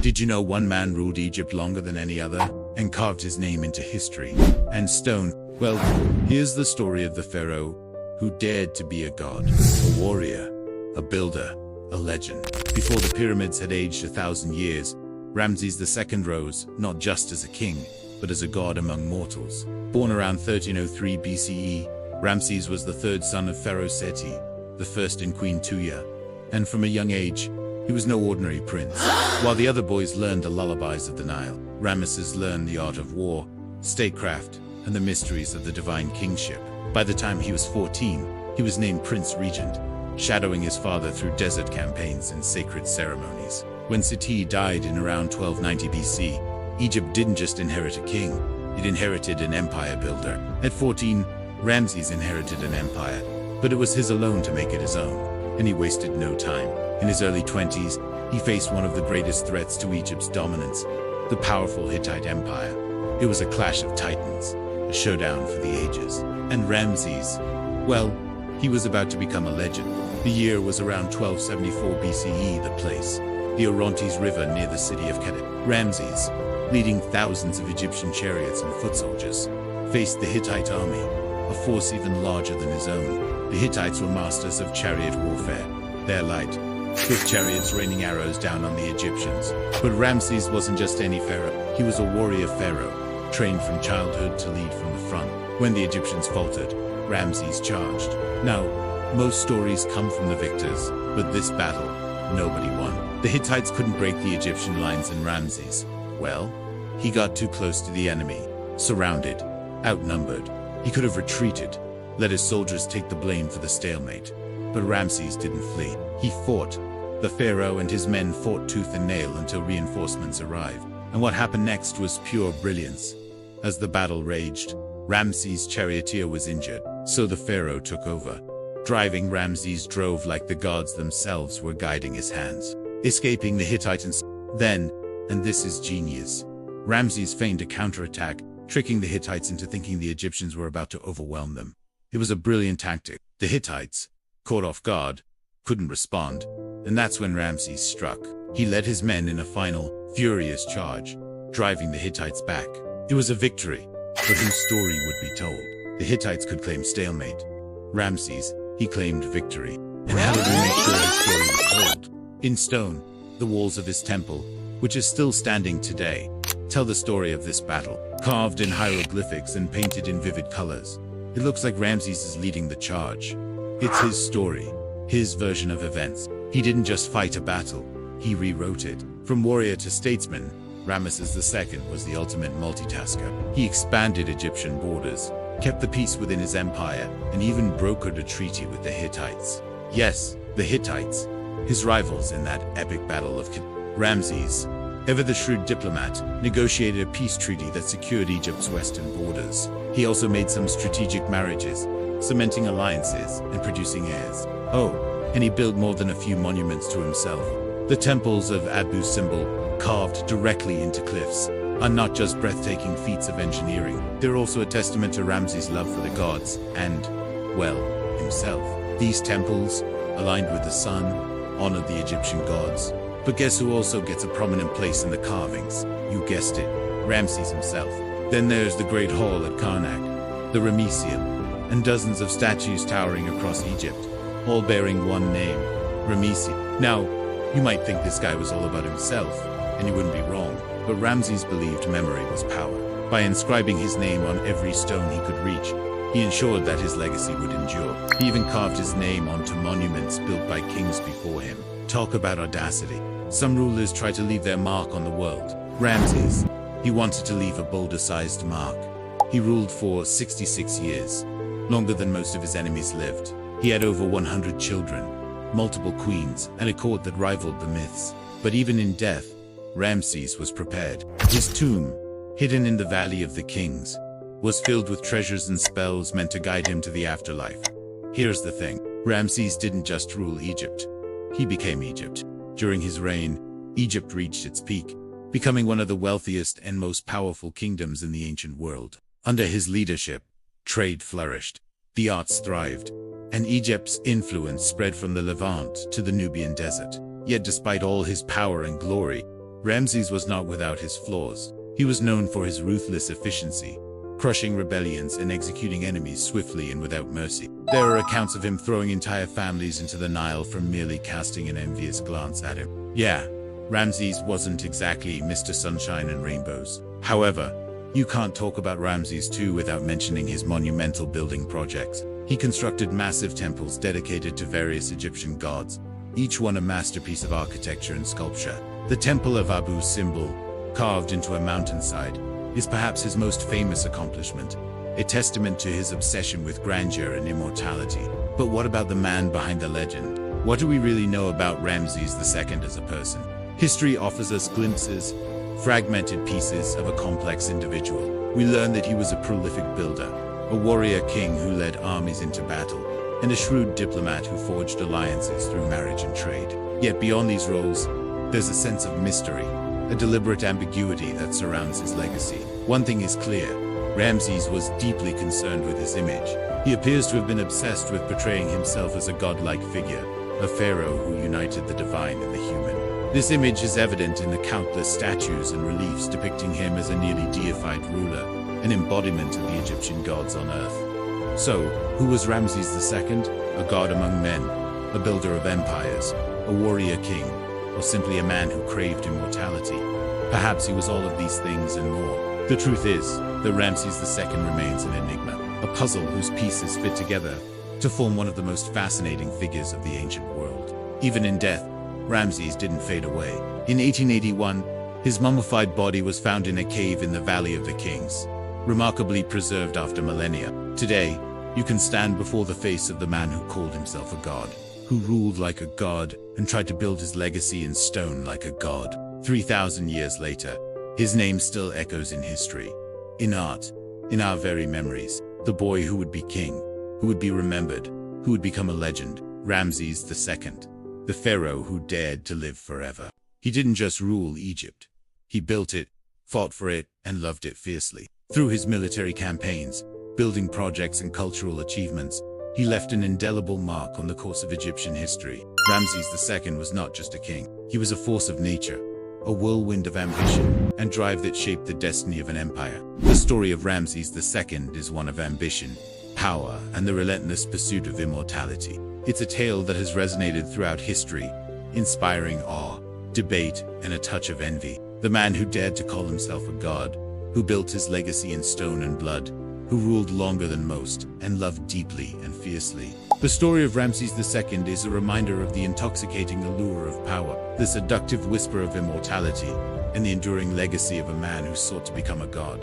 Did you know one man ruled Egypt longer than any other and carved his name into history and stone? Well, here's the story of the pharaoh who dared to be a god, a warrior, a builder, a legend. Before the pyramids had aged 1,000 years, Ramses II rose, not just as a king, but as a god among mortals. Born around 1303 BCE, Ramses was the third son of Pharaoh Seti, the first in Queen Tuya, and from a young age, he was no ordinary prince. While the other boys learned the lullabies of the Nile, Ramses learned the art of war, statecraft, and the mysteries of the divine kingship. By the time he was 14, he was named Prince Regent, shadowing his father through desert campaigns and sacred ceremonies. When Seti died in around 1290 BC, Egypt didn't just inherit a king, it inherited an empire builder. At 14, Ramses inherited an empire, but it was his alone to make it his own, and he wasted no time. In his early 20s, he faced one of the greatest threats to Egypt's dominance, the powerful Hittite Empire. It was a clash of titans, a showdown for the ages. And Ramses, well, he was about to become a legend. The year was around 1274 BCE, the place, the Orontes River near the city of Kadesh. Ramses, leading thousands of Egyptian chariots and foot soldiers, faced the Hittite army, a force even larger than his own. The Hittites were masters of chariot warfare, their light, swift chariots raining arrows down on the Egyptians. But Ramses wasn't just any pharaoh. He was a warrior pharaoh, trained from childhood to lead from the front. When the Egyptians faltered, Ramses charged. Now, most stories come from the victors, but this battle, nobody won. The Hittites couldn't break the Egyptian lines, and Ramses, well, he got too close to the enemy, surrounded, outnumbered. He could have retreated, let his soldiers take the blame for the stalemate. But Ramses didn't flee. He fought. The pharaoh and his men fought tooth and nail until reinforcements arrived. And what happened next was pure brilliance. As the battle raged, Ramses' charioteer was injured, so the pharaoh took over. Driving, Ramses drove like the gods themselves were guiding his hands, escaping the Hittites. Then, and this is genius, Ramses feigned a counterattack, tricking the Hittites into thinking the Egyptians were about to overwhelm them. It was a brilliant tactic. The Hittites, caught off guard, couldn't respond, and that's when Ramses struck. He led his men in a final, furious charge, driving the Hittites back. It was a victory, but whose story would be told? The Hittites could claim stalemate. Ramses, he claimed victory. And how did we make sure his story was told? In stone, the walls of his temple, which is still standing today, tell the story of this battle, carved in hieroglyphics and painted in vivid colors. It looks like Ramses is leading the charge. It's his story, his version of events. He didn't just fight a battle, he rewrote it. From warrior to statesman, Ramses II was the ultimate multitasker. He expanded Egyptian borders, kept the peace within his empire, and even brokered a treaty with the Hittites. Yes, the Hittites, his rivals in that epic battle of Kadesh. Ramses, ever the shrewd diplomat, negotiated a peace treaty that secured Egypt's western borders. He also made some strategic marriages, cementing alliances and producing heirs. Oh, and he built more than a few monuments to himself. The temples of Abu Simbel, carved directly into cliffs, are not just breathtaking feats of engineering. They're also a testament to Ramses' love for the gods and, well, himself. These temples, aligned with the sun, honor the Egyptian gods. But guess who also gets a prominent place in the carvings? You guessed it, Ramses himself. Then there's the Great Hall at Karnak, the Ramesseum, and dozens of statues towering across Egypt, all bearing one name, Ramesses. Now, you might think this guy was all about himself, and you wouldn't be wrong, but Ramses believed memory was power. By inscribing his name on every stone he could reach, he ensured that his legacy would endure. He even carved his name onto monuments built by kings before him. Talk about audacity. Some rulers try to leave their mark on the world. Ramses, he wanted to leave a boulder-sized mark. He ruled for 66 years, longer than most of his enemies lived. He had over 100 children, multiple queens, and a court that rivaled the myths. But even in death, Ramses was prepared. His tomb, hidden in the Valley of the Kings, was filled with treasures and spells meant to guide him to the afterlife. Here's the thing, Ramses didn't just rule Egypt. He became Egypt. During his reign, Egypt reached its peak, becoming one of the wealthiest and most powerful kingdoms in the ancient world. Under his leadership, trade flourished, the arts thrived, and Egypt's influence spread from the Levant to the Nubian desert. Yet despite all his power and glory, Ramses was not without his flaws. He was known for his ruthless efficiency, crushing rebellions and executing enemies swiftly and without mercy. There are accounts of him throwing entire families into the Nile for merely casting an envious glance at him. Yeah, Ramses wasn't exactly Mr. Sunshine and Rainbows. However, you can't talk about Ramses II without mentioning his monumental building projects. He constructed massive temples dedicated to various Egyptian gods, each one a masterpiece of architecture and sculpture. The Temple of Abu Simbel, carved into a mountainside, is perhaps his most famous accomplishment, a testament to his obsession with grandeur and immortality. But what about the man behind the legend? What do we really know about Ramses II as a person? History offers us glimpses, fragmented pieces of a complex individual. We learn that he was a prolific builder, a warrior king who led armies into battle, and a shrewd diplomat who forged alliances through marriage and trade. Yet beyond these roles, there's a sense of mystery, a deliberate ambiguity that surrounds his legacy. One thing is clear: Ramses was deeply concerned with his image. He appears to have been obsessed with portraying himself as a godlike figure, a pharaoh who united the divine and the human. This image is evident in the countless statues and reliefs depicting him as a nearly deified ruler, an embodiment of the Egyptian gods on earth. So, who was Ramses II? A god among men, a builder of empires, a warrior king, or simply a man who craved immortality? Perhaps he was all of these things and more. The truth is that Ramses II remains an enigma, a puzzle whose pieces fit together to form one of the most fascinating figures of the ancient world. Even in death, Ramses didn't fade away. In 1881, his mummified body was found in a cave in the Valley of the Kings, remarkably preserved after millennia. Today, you can stand before the face of the man who called himself a god, who ruled like a god and tried to build his legacy in stone like a god. 3,000 years later, his name still echoes in history, in art, in our very memories. The boy who would be king, who would be remembered, who would become a legend. Ramses II, the pharaoh who dared to live forever. He didn't just rule Egypt. He built it, fought for it, and loved it fiercely. Through his military campaigns, building projects, and cultural achievements, he left an indelible mark on the course of Egyptian history. Ramses II was not just a king. He was a force of nature, a whirlwind of ambition and drive that shaped the destiny of an empire. The story of Ramses II is one of ambition, power, and the relentless pursuit of immortality. It's a tale that has resonated throughout history, inspiring awe, debate, and a touch of envy. The man who dared to call himself a god, who built his legacy in stone and blood, who ruled longer than most and loved deeply and fiercely. The story of Ramses II is a reminder of the intoxicating allure of power, the seductive whisper of immortality, and the enduring legacy of a man who sought to become a god.